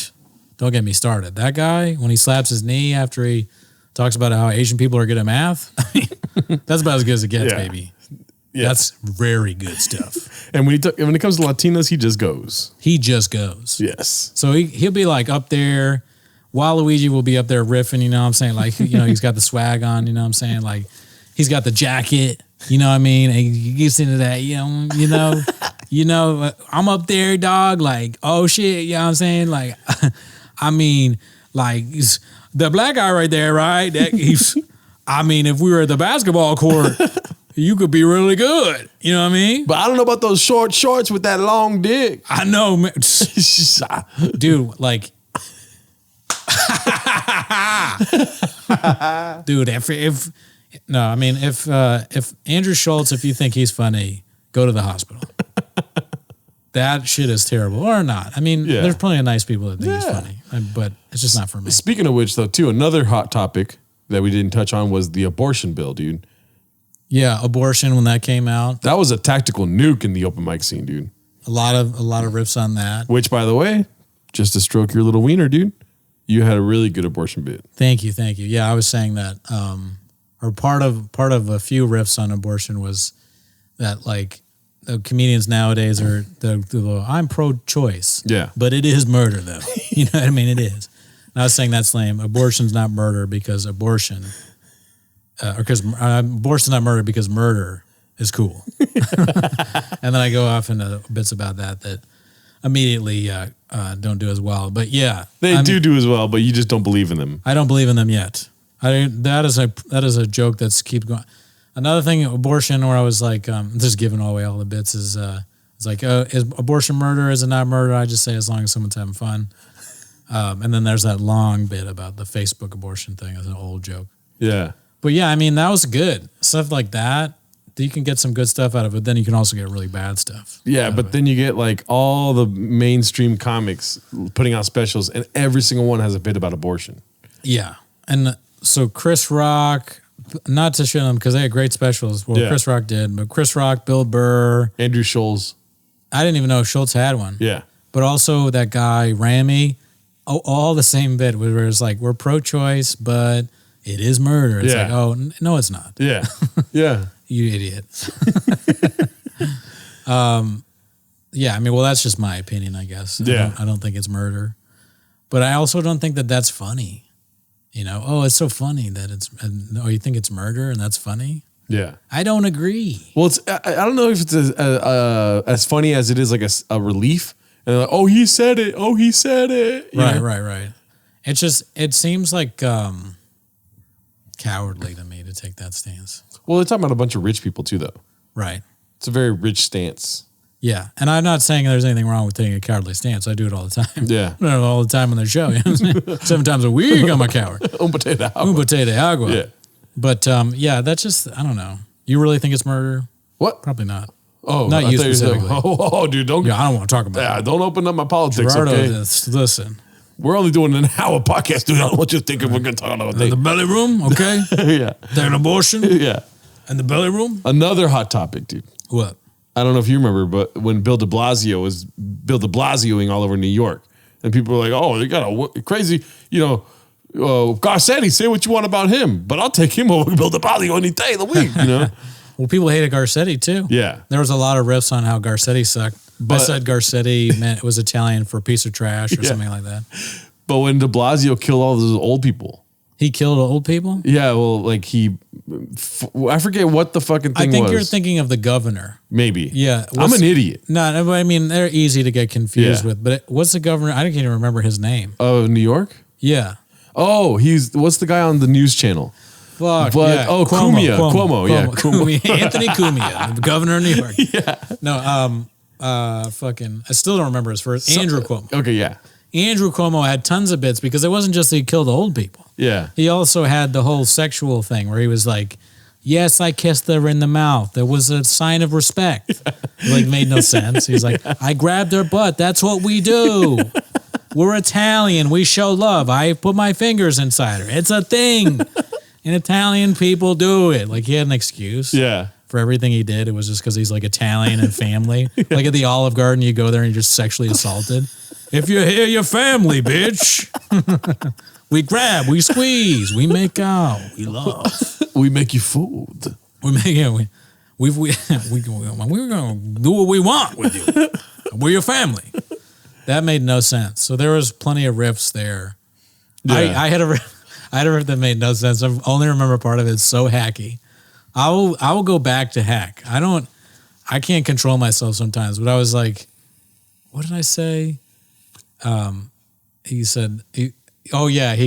Don't get me started. That guy, when he slaps his knee after he talks about how Asian people are good at math, that's about as good as it gets, baby. Yeah. That's very good stuff. And when it comes to Latinos, he just goes. He just goes. Yes. So he'll be like up there. Waluigi will be up there riffing, you know what I'm saying? Like, he's got the swag on, you know what I'm saying? Like, he's got the jacket, you know what I mean? And he gets into that, I'm up there, dog. Like, oh shit, you know what I'm saying? Like, I mean, like, the black guy right there, right? If we were at the basketball court, you could be really good. You know what I mean? But I don't know about those short shorts with that long dick. I know, man. Dude, like, dude, if Andrew Schultz, if you think he's funny, go to the hospital. That shit is terrible, or not. I mean, there's plenty of nice people that think he's funny, but it's just not for me. Speaking of which, though, too, another hot topic that we didn't touch on was the abortion bill, dude. Yeah, abortion when that came out. That was a tactical nuke in the open mic scene, dude. A lot of riffs on that. Which, by the way, just to stroke your little wiener, dude, you had a really good abortion bit. Thank you. Yeah, I was saying that. Or part of a few riffs on abortion was that, like, the comedians nowadays are I'm pro-choice. Yeah. But it is murder, though. You know what I mean? It is. And I was saying that's lame. Abortion's not murder because abortion's not murder because murder is cool. And then I go off into bits about that immediately don't do as well. But yeah. They do as well, but you just don't believe in them. I don't believe in them yet. That is a joke that's keep going. Another thing, abortion, where I was like, just giving away all the bits is like, is abortion murder? Is it not murder? I just say as long as someone's having fun. And then there's that long bit about the Facebook abortion thing as an old joke. Yeah. But yeah, I mean, that was good. Stuff like that you can get some good stuff out of it. Then you can also get really bad stuff. Yeah, but then you get like all the mainstream comics putting out specials, and every single one has a bit about abortion. Yeah. And so Chris Rock, not to shit on them because they had great specials. Well, Chris Rock did, but Chris Rock, Bill Burr, Andrew Scholes. I didn't even know Schultz had one. Yeah. But also that guy, Ramy, all the same bit where it's like, we're pro-choice, but it is murder. It's like, oh, no, it's not. Yeah. Yeah. You idiot. Yeah, I mean, well, that's just my opinion, I guess. Yeah. I don't think it's murder. But I also don't think that that's funny. You know, oh, it's so funny that no, you think it's murder and that's funny? Yeah. I don't agree. Well, I don't know if it's as funny as it is like a relief. And like, oh, he said it. Oh, he said it. Right. It's just, it seems like cowardly to me to take that stance. Well, they're talking about a bunch of rich people too, though. Right. It's a very rich stance. Yeah. And I'm not saying there's anything wrong with taking a cowardly stance. I do it all the time. Yeah. I do it all the time on their show. You know what I'm saying? 7 times a week, I'm a coward. Un potato agua. Un potato agua. Yeah. But yeah, that's just, I don't know. You really think it's murder? What? Probably not. Oh, Not I you thought were saying, specifically. oh, dude, don't. Yeah, I don't want to talk about Yeah, it. don't open up my politics. Gerardo, Okay? listen. We're only doing an hour podcast, dude. I don't want you to think we're going to talk about The that. belly room, okay? Yeah. There's abortion Yeah. and the belly room. Another hot topic, dude. What? I don't know if you remember, but when Bill de Blasioing all over New York, and people were like, oh, they got a crazy, Garcetti, say what you want about him, but I'll take him over Bill de Blasio any day of the week, you know? Well, people hated Garcetti too. Yeah. There was a lot of riffs on how Garcetti sucked. I said Garcetti meant it was Italian for piece of trash or something like that. But when de Blasio killed all those old people. He killed old people? Yeah, well, like I forget what the fucking thing was. I think you're thinking of the governor. Maybe. Yeah. I'm an idiot. No, I mean, they're easy to get confused with. But what's the governor? I don't even remember his name. Of New York? Yeah. Oh, what's the guy on the news channel? Fuck. But, Yeah. Cuomo. Yeah. Cuomo. Anthony Cumia, the governor of New York. Yeah. No, I still don't remember his first. Andrew Cuomo. Okay, yeah. Andrew Cuomo had tons of bits because it wasn't just that he killed the old people. Yeah. He also had the whole sexual thing where he was like, yes, I kissed her in the mouth. It was a sign of respect. Like, made no sense. He's like, I grabbed her butt. That's what we do. We're Italian. We show love. I put my fingers inside her. It's a thing. And Italian people do it. Like, he had an excuse. Yeah. For everything he did. It was just because he's like Italian and family. Like at the Olive Garden, you go there and you're just sexually assaulted. If you're here, you're family, bitch. We grab, we squeeze, we make out, we love. We make you food. We make it. We're gonna do what we want with you. We're your family. That made no sense. So there was plenty of riffs there. Yeah. I had a riff that made no sense. I only remember part of it. It's so hacky. I will go back to hack. I can't control myself sometimes, but I was like, what did I say? He said, he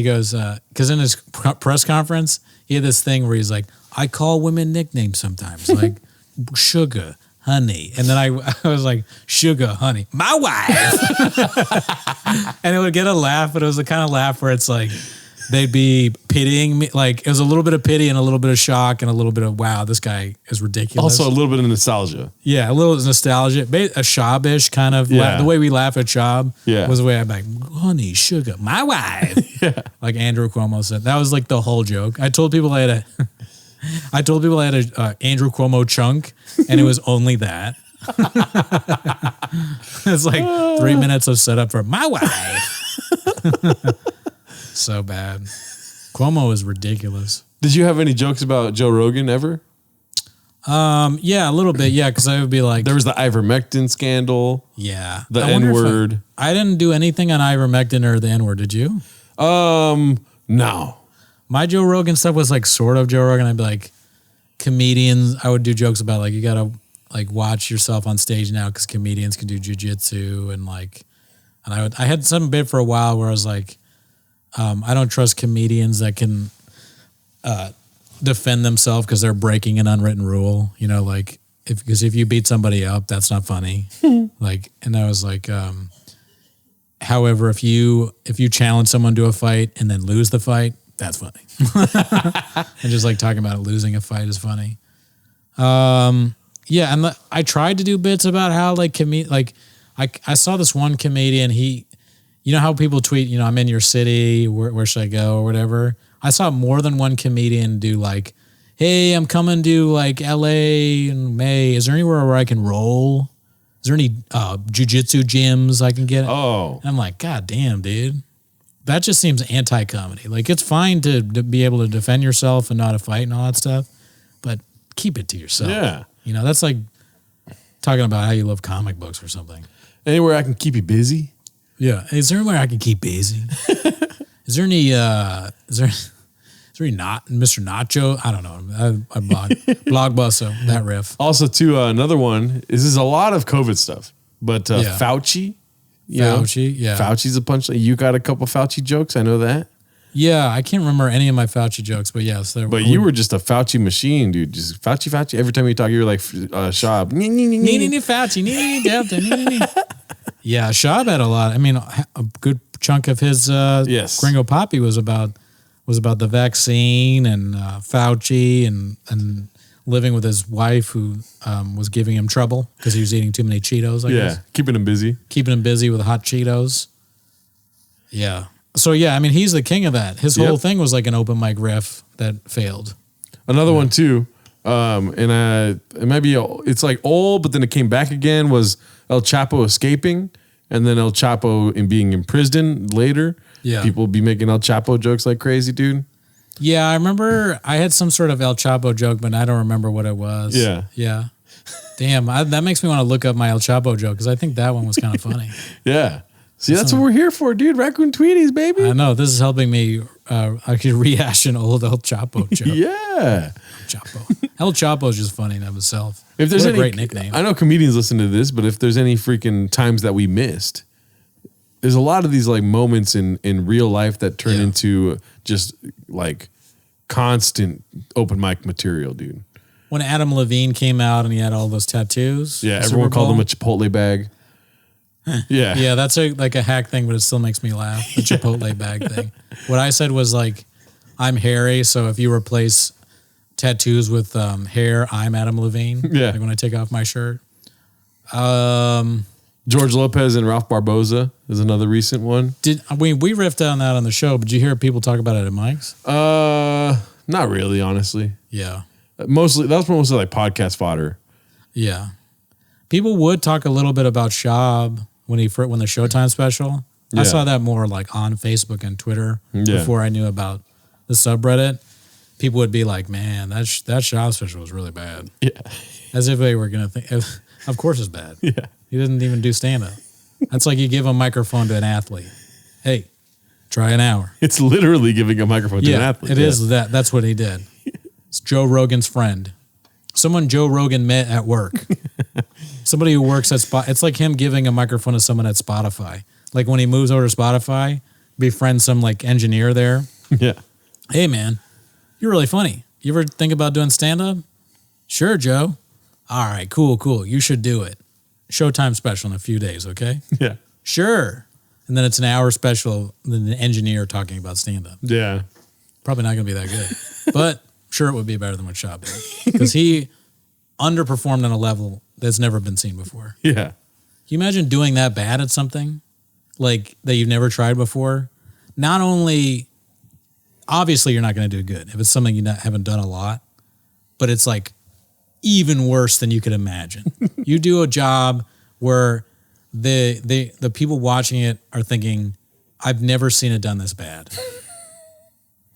goes, because in his press conference, he had this thing where he's like, I call women nicknames sometimes, like sugar, honey. And then I was like, sugar, honey, my wife. And it would get a laugh, but it was the kind of laugh where it's like, they'd be pitying me. Like, it was a little bit of pity and a little bit of shock and a little bit of, wow, this guy is ridiculous. Also a little bit of nostalgia. Yeah, a little nostalgia. A Shab-ish kind of. Yeah. The way we laugh at Shab Yeah. was the way I'm like, honey, sugar, my wife. Yeah. Like Andrew Cuomo said. That was like the whole joke. I told people I had a Andrew Cuomo chunk, and it was only that. It's like 3 minutes of setup for my wife. So bad. Cuomo is ridiculous. Did you have any jokes about Joe Rogan ever? Yeah, a little bit. Yeah, because I would be like, There was the ivermectin scandal. yeah, The I wonder if N-word. I didn't do anything on ivermectin or the N-word. Did you? No. My Joe Rogan stuff was like sort of Joe Rogan. I'd be like, comedians. I would do jokes about like, you gotta like watch yourself on stage now because comedians can do jujitsu and like, and I had some bit for a while where I was like, I don't trust comedians that can defend themselves because they're breaking an unwritten rule. You know, like because if you beat somebody up, that's not funny. Like, and I was like, however, if you challenge someone to a fight and then lose the fight, that's funny. And just like talking about losing a fight is funny. Yeah, and I tried to do bits about how like I saw this one comedian. You know how people tweet, you know, I'm in your city. Where should I go or whatever. I saw more than one comedian do like, hey, I'm coming to like LA in May. Is there anywhere where I can roll? Is there any jujitsu gyms I can get? Oh, And I'm like, God damn, dude. That just seems anti-comedy. Like, it's fine to be able to defend yourself and not to fight and all that stuff, but keep it to yourself. Yeah. You know, that's like talking about how you love comic books or something. anywhere I can keep you busy. Yeah. Is there anywhere I can keep busy? Is there any, not Mr. Nacho? I don't know. I blog busso, that riff. Also, too, another one is a lot of COVID stuff, but Yeah. Fauci. You know, Yeah. Fauci's a punchline. You got a couple Fauci jokes. I know that. Yeah, I can't remember any of my Fauci jokes, but yes. But you were just a Fauci machine, dude. Just Fauci. Every time you talk, you were like Shab. Fauci, Delta. Yeah, Shab had a lot. I mean, a good chunk of his Yes. Gringo Poppy was about the vaccine and Fauci and living with his wife who was giving him trouble because he was eating too many Cheetos. I guess. Keeping him busy. Keeping him busy with hot Cheetos. Yeah. So yeah, I mean, he's the king of that. His whole thing was like an open mic riff that failed. Another one too, and it might be it's like old, but then it came back again. Was El Chapo escaping, and then El Chapo in being imprisoned later. Yeah. People be making El Chapo jokes like crazy, dude. Yeah, I remember I had some sort of El Chapo joke, but I don't remember what it was. Yeah. Yeah. Damn, that makes me want to look up my El Chapo joke because I think that one was kind of funny. Yeah. See, that's what we're here for, dude. Raccoon Tweeties, baby. I know. This is helping me. I could rehash an old El Chapo joke. Yeah. Chapo. El Chapo is just funny in of itself. If there's What any a great nickname. I know comedians listen to this, but if there's any freaking times that we missed, there's a lot of these like moments in real life that turn into just like constant open mic material, dude. When Adam Levine came out and he had all those tattoos. Yeah, at everyone Super called Bowl. him a Chipotle bag. Yeah. Yeah, that's like a hack thing, but it still makes me laugh. The Chipotle bag thing. What I said was like, I'm hairy, so if you replace tattoos with hair, I'm Adam Levine. Yeah. Like when I take off my shirt. George Lopez and Ralph Barboza is another recent one. We riffed on that on the show, but did you hear people talk about it at Mike's? Not really, honestly. Yeah. Mostly that was mostly like podcast fodder. Yeah. People would talk a little bit about Shab when the Showtime special. Yeah. I saw that more like on Facebook and Twitter Yeah. before I knew about the subreddit. People would be like, "Man, that Shab special was really bad." Yeah. As if they were gonna think. Of course, it's bad. Yeah. He didn't even do stand up. That's like you give a microphone to an athlete. Hey, try an hour. It's literally giving a microphone to an athlete. It is that. That's what he did. It's Joe Rogan's friend. Someone Joe Rogan met at work. Somebody who works at Spotify. It's like him giving a microphone to someone at Spotify. Like when he moves over to Spotify, befriends some like engineer there. Yeah. Hey man, you're really funny. You ever think about doing stand up? Sure, Joe. All right, cool. You should do it. Showtime special in a few days, okay? Yeah. Sure. And then it's an hour special, then the engineer talking about stand up. Yeah. Probably not going to be that good. But sure, it would be better than what Shab did. Because he underperformed on a level that's never been seen before. Yeah. Can you imagine doing that bad at something like that you've never tried before? Not only, obviously, you're not going to do good if it's something you haven't done a lot, but it's like even worse than you could imagine. You do a job where the people watching it are thinking, I've never seen it done this bad.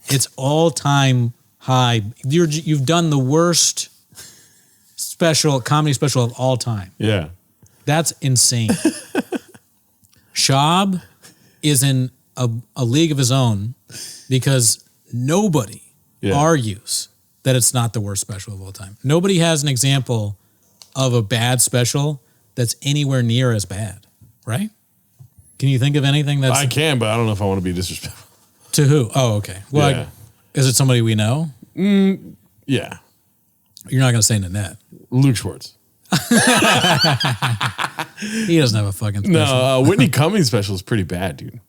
It's all time high. You've done the worst comedy special of all time. Yeah. That's insane. Shab is in a league of his own because nobody argues that it's not the worst special of all time. Nobody has an example of a bad special that's anywhere near as bad, right? Can you think of anything that's... I can, but I don't know if I want to be disrespectful. To who? Oh, okay. Well, Yeah. is it somebody we know? Yeah. You're not going to say Nanette. Luke Schwartz. He doesn't have a fucking special. No, Whitney Cummings special is pretty bad, dude.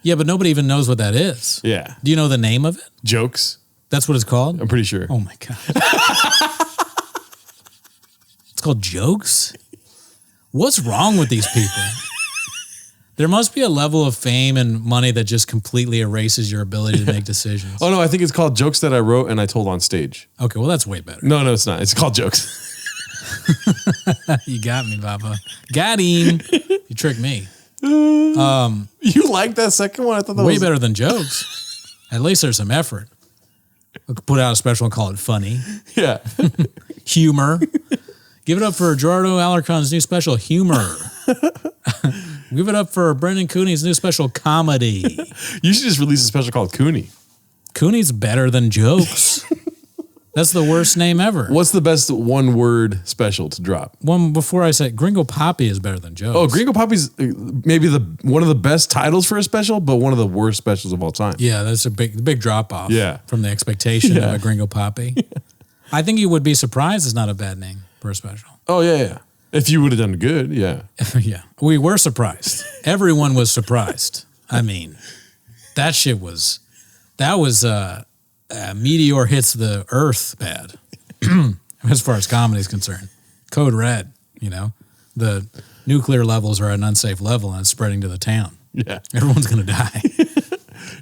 Yeah, but nobody even knows what that is. Yeah. Do you know the name of it? Jokes. That's what it's called? I'm pretty sure. Oh my God. called jokes? What's wrong with these people? There must be a level of fame and money that just completely erases your ability to make decisions. Oh no, I think it's called Jokes That I Wrote and I Told on Stage. Okay, well that's way better. No, it's not. It's called Jokes. You got me, Papa. Got him. You tricked me. You like that second one? I thought that Way was better than jokes. At least there's some effort. We could put out a special and call it funny. Yeah. Humor. Give it up for Gerardo Alarcon's new special, Humor. Give it up for Brendan Cooney's new special, Comedy. You should just release a special called Cooney. Cooney's better than jokes. That's the worst name ever. What's the best one word special to drop? One before I said Gringo Poppy is better than jokes. Oh, Gringo Poppy's maybe one of the best titles for a special, but one of the worst specials of all time. Yeah, that's a big drop off. Yeah. From the expectation of a Gringo Poppy. I think you would be surprised it's not a bad name for a special. Oh yeah. If you would have done good, yeah. Yeah, we were surprised. Everyone was surprised. I mean, that was meteor hits the earth bad. As far as comedy is concerned. Code red, the nuclear levels are at an unsafe level and it's spreading to the town. Yeah. Everyone's going to die.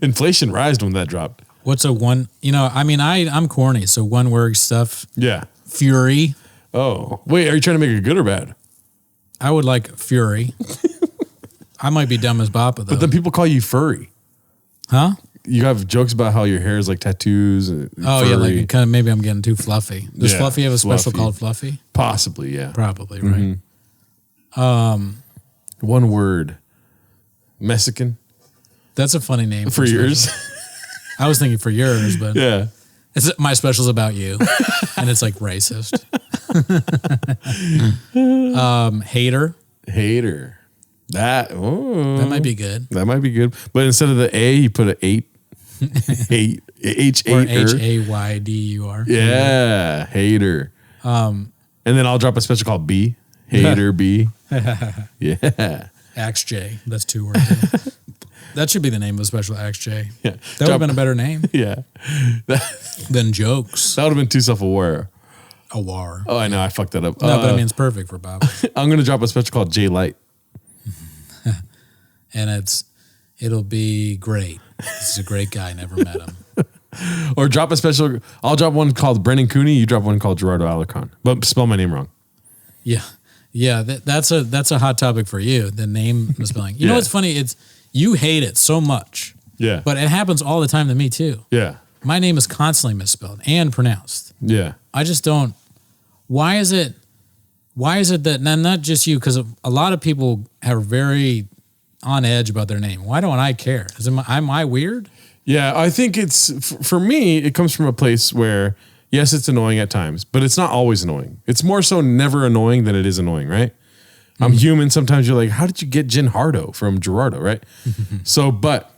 Inflation rised when that dropped. What's a one, I'm corny, so one word stuff. Yeah. Fury. Oh, wait, are you trying to make it good or bad? I would like fury. I might be dumb as Bappa though. But then people call you furry. Huh? You have jokes about how your hair is like tattoos. And Oh furry. yeah, like kind of maybe I'm getting too fluffy. Does Yeah, Fluffy have a special fluffy. called Fluffy? Possibly, yeah. Probably, right? One word. Mexican That's a funny name for a yours. special. I was thinking for yours, but Yeah. my special's about you, and it's like racist. Hater. Hater. That Might be good. That might be good. But instead of the A, you put an 8. 8. Or H8. Haydur. Yeah. Hater. And then I'll drop a special called B. Hater B. Yeah. Axe J. That's 2 words. That should be the name of the special, Axe J. Yeah. That would have been a better name Yeah. than jokes. That would have been too self-aware. A war. Oh, I know. I fucked that up. No, but I mean, it's perfect for Bob. I'm going to drop a special called J Light. And it'll be great. He's a great guy. Never met him. Or drop a special. I'll drop one called Brendan Cooney. You drop one called Gerardo Alarcon. But spell my name wrong. Yeah. Yeah. That's a hot topic for you. The name misspelling. You know what's funny? You hate it so much. Yeah. But it happens all the time to me too. Yeah. My name is constantly misspelled and pronounced. Yeah. I just don't. Why is it that, and not just you, because a lot of people are very on edge about their name. Why don't I care? Am I weird? Yeah. I think for me, it comes from a place where, yes, it's annoying at times, but it's not always annoying. It's more so never annoying than it is annoying, right? I'm human. Sometimes you're like, how did you get Jen Hardo from Gerardo, right? But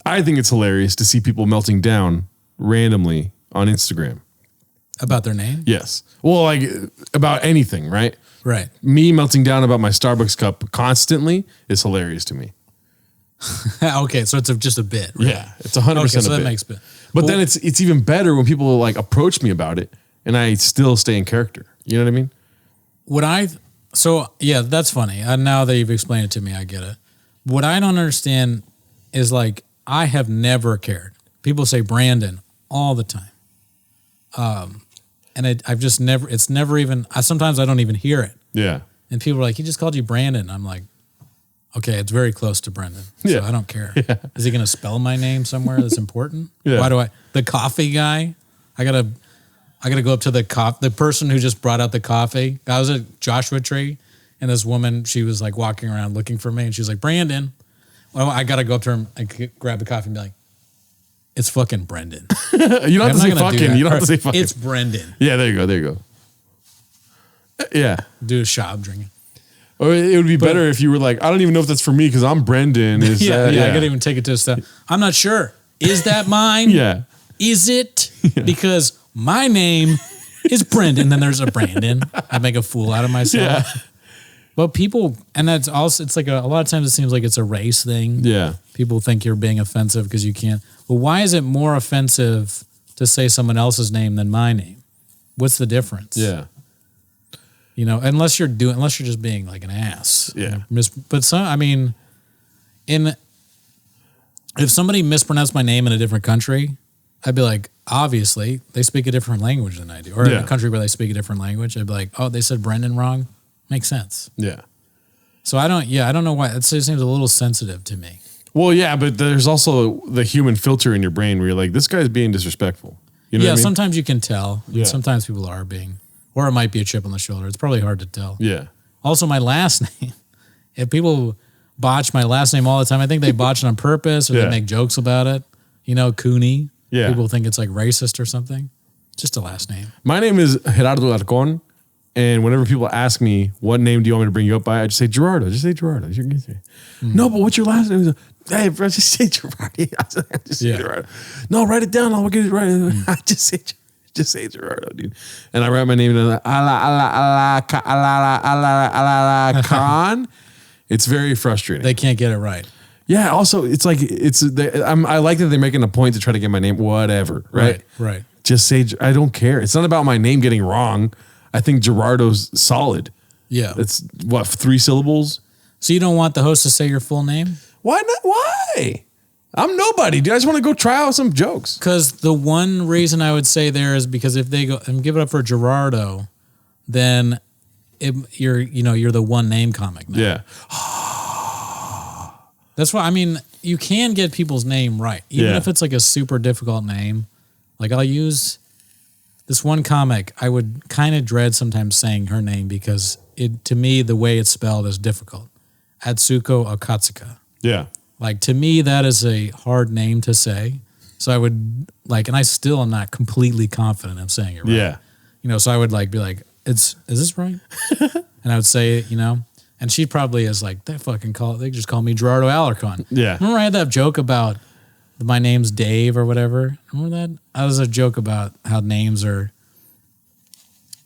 I think it's hilarious to see people melting down randomly on Instagram. About their name? Yes. Well, like about anything, right? Right. Me melting down about my Starbucks cup constantly is hilarious to me. Okay, so it's just a bit. Right? Yeah, it's 100% Okay, so a that bit. makes sense. But then it's even better when people like approach me about it and I still stay in character. You know what I mean? So yeah, that's funny. Now that you've explained it to me, I get it. What I don't understand is like, I have never cared. People say Brandon all the time. And I've just never, it's never even, sometimes I don't even hear it. Yeah. And people are like, he just called you Brandon. I'm like, okay, it's very close to Brendan. So Yeah. I don't care. Yeah. Is he going to spell my name somewhere that's important? Yeah. Why the coffee guy? I gotta go up to the person who just brought out the coffee. I was at Joshua Tree and this woman, she was like walking around looking for me and she was like, Brandon. Well, I got to go up to her and grab the coffee and be like, it's fucking Brendan. You don't have I'm to say not gonna do fucking. that. You don't have to say fucking. It's Brendan. Yeah, there you go. There you go. Yeah. Do a shop drinking. Or it would be better if you were like, I don't even know if that's for me because I'm Brendan. Yeah, I gotta even take it to a step. I'm not sure. Is that mine? Yeah. Is it? Because my name is Brendan. Then there's a Brandon. I make a fool out of myself. Yeah. But people, and that's also, it's like a lot of times it seems like it's a race thing. Yeah. People think you're being offensive because you can't. But why is it more offensive to say someone else's name than my name? What's the difference? Yeah. unless you're just being like an ass. Yeah. But if somebody mispronounced my name in a different country, I'd be like, obviously they speak a different language than I do. Or in a country where they speak a different language, I'd be like, oh, they said Brendan wrong. Makes sense. Yeah. So I don't know why. It seems a little sensitive to me. Well, yeah, but there's also the human filter in your brain where you're like, this guy's being disrespectful. You know what I mean? Sometimes you can tell. Yeah. Sometimes people are being, or it might be a chip on the shoulder. It's probably hard to tell. Yeah. Also, my last name. If people botch my last name all the time, I think they botch it on purpose or they make jokes about it. Cooney. Yeah. People think it's like racist or something. Just a last name. My name is Gerardo Alarcón. And whenever people ask me, what name do you want me to bring you up by? I just say Gerardo. Just say Gerardo. No, but what's your last name? Hey, bro, just say Gerardo. Just say Gerardo. No, write it down. I'll get it right. I just say Gerardo, dude. And I write my name in Khan. It's very frustrating. They can't get it right. Yeah. Also, it's like I like that they're making a point to try to get my name. Whatever. Right. Right. Just say I don't care. It's not about my name getting wrong. I think Gerardo's solid. Yeah. It's 3 syllables. So you don't want the host to say your full name? Why not? Why? I'm nobody, dude. I just want to go try out some jokes. Because the one reason I would say there is because if they go and give it up for Gerardo, then you're the one name comic now. Yeah. That's why, you can get people's name right. Even if it's like a super difficult name. Like I'll use this one comic, I would kind of dread sometimes saying her name because to me, the way it's spelled is difficult. Atsuko Akatsuka. Yeah. Like to me, that is a hard name to say. So I would and I still am not completely confident of saying it right. Yeah. So I would be like, is this right? And I would say it, and she probably is like, they just call me Gerardo Alarcon. Yeah. Remember I had that joke about my name's Dave or whatever? Remember that? That was a joke about how names are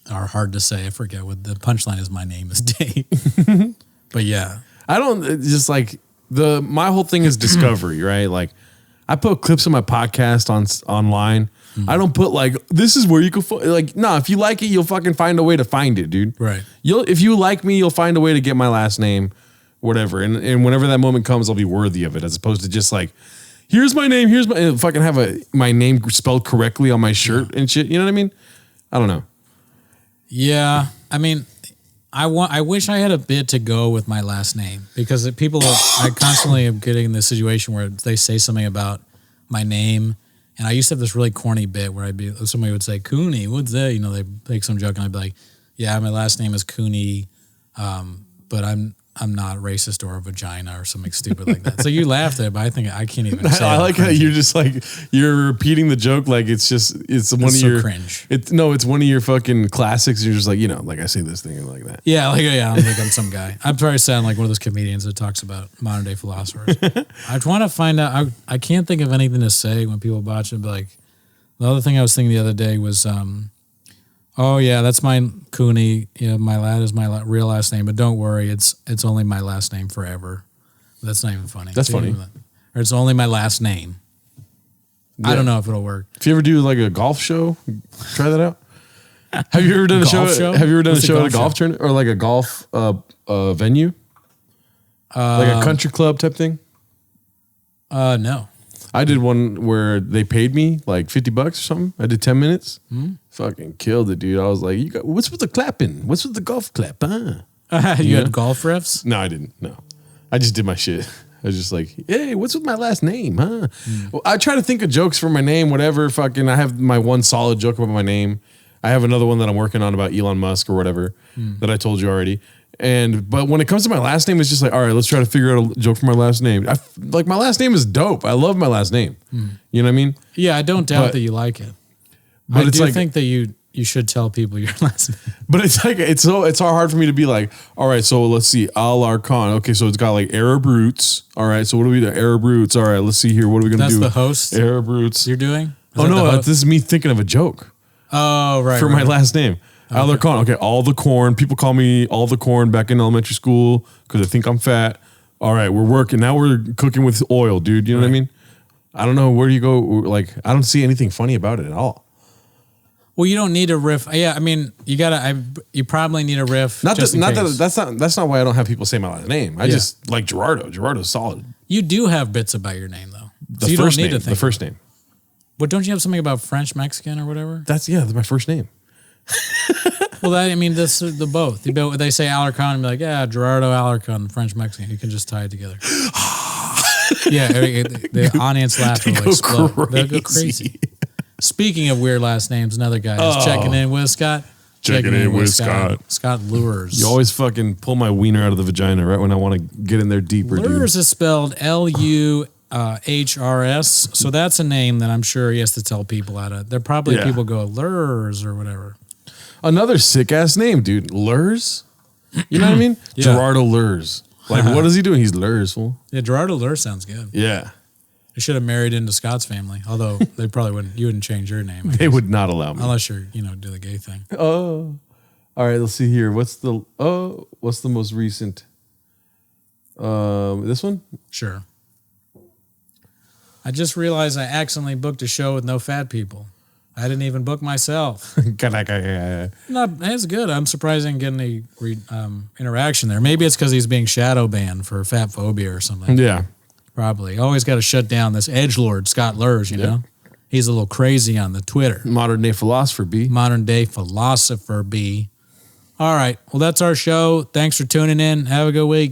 hard to say. I forget what the punchline is. My name is Dave. But yeah. I don't just my whole thing is discovery, right? Like I put clips of my podcast online. Mm-hmm. I don't put this is where you can no, if you like it, you'll fucking find a way to find it, dude. Right. If you like me, you'll find a way to get my last name, whatever. And whenever that moment comes, I'll be worthy of it as opposed to just here's my name, fucking have my name spelled correctly on my shirt and shit. You know what I mean? I don't know. Yeah. I wish I had a bit to go with my last name because I constantly am getting in this situation where they say something about my name. And I used to have this really corny bit where somebody would say, Cooney, what's that? They make some joke and I'd be like, yeah, my last name is Cooney. But I'm not racist or a vagina or something stupid like that. So you laughed at it, but I think I can't even say I it. like how you're just you're repeating the joke like it's one of your cringe. It's one of your fucking classics. You're just I say this thing like that. Yeah, I'm some guy. I'm trying to sound like one of those comedians that talks about modern day philosophers. I want to find out. I can't think of anything to say when people botch it. But the other thing I was thinking the other day was, oh yeah, that's my Cooney. That is my real last name. But don't worry, it's only my last name forever. That's not even funny. That's funny. Or it's only my last name. Yeah. I don't know if it'll work. If you ever do a golf show, try that out. Have you ever done a show? Have you ever done a show at a golf tournament or a golf venue? Like a country club type thing? No. I did one where they paid me $50 or something. I did 10 minutes. Mm-hmm. Fucking killed it, dude. I was like, what's with the clapping? What's with the golf clap? Huh? You had golf riffs? No, I didn't. No. I just did my shit. I was just like, hey, what's with my last name, huh? Well, I try to think of jokes for my name, whatever. Fucking, I have my one solid joke about my name. I have another one that I'm working on about Elon Musk or whatever that I told you already. But when it comes to my last name, it's just all right, let's try to figure out a joke for my last name. My last name is dope. I love my last name. You know what I mean? Yeah, I don't doubt that you like it. But I do think that you should tell people your last name. But it's so hard for me to be all right, so let's see, Alarcon. Okay, so it's got Arab roots. All right, so what do we do? Arab roots. All right, let's see here. What are we gonna do? That's the host. Arab roots. You're doing? Oh no, this is me thinking of a joke. Oh right. For my last name. Alarcon. Okay, all the corn. People call me all the corn back in elementary school because they think I'm fat. All right, we're working. Now we're cooking with oil, dude. You know what I mean? I don't know. Where do you go? I don't see anything funny about it at all. Well, you don't need a riff. Yeah, I mean, you probably need a riff. That's not why I don't have people say my last name. I just like Gerardo. Gerardo's solid. You do have bits about your name though. The first name. But don't you have something about French Mexican or whatever? That's my first name. Well, that's the both. They say Alarcon and be like, yeah, Gerardo Alarcon, French Mexican. You can just tie it together. Yeah, the audience laugh will explode. They'll go crazy. Speaking of weird last names, another guy is checking in with Scott. Checking in with Scott. Scott Lures. You always fucking pull my wiener out of the vagina right when I want to get in there deeper, Lures dude. is spelled Luhrs. So that's a name that I'm sure he has to tell people how to. There probably people go Lures or whatever. Another sick ass name, dude. Lures? You know what I mean? Yeah. Gerardo Lures. Like, what is he doing? He's Lures, fool. Yeah, Gerardo Lures sounds good. Yeah. They should have married into Scott's family, although they probably wouldn't. You wouldn't change your name. They would not allow me. Unless you're, do the gay thing. Oh. All right, let's see here. What's the most recent? This one? Sure. I just realized I accidentally booked a show with no fat people. I didn't even book myself. That's good. I'm surprised I didn't get any interaction there. Maybe it's because he's being shadow banned for fat phobia or something. Yeah. Probably. Always got to shut down this edgelord, Scott Lurs, you know? He's a little crazy on the Twitter. Modern day philosopher B. All right. Well, that's our show. Thanks for tuning in. Have a good week.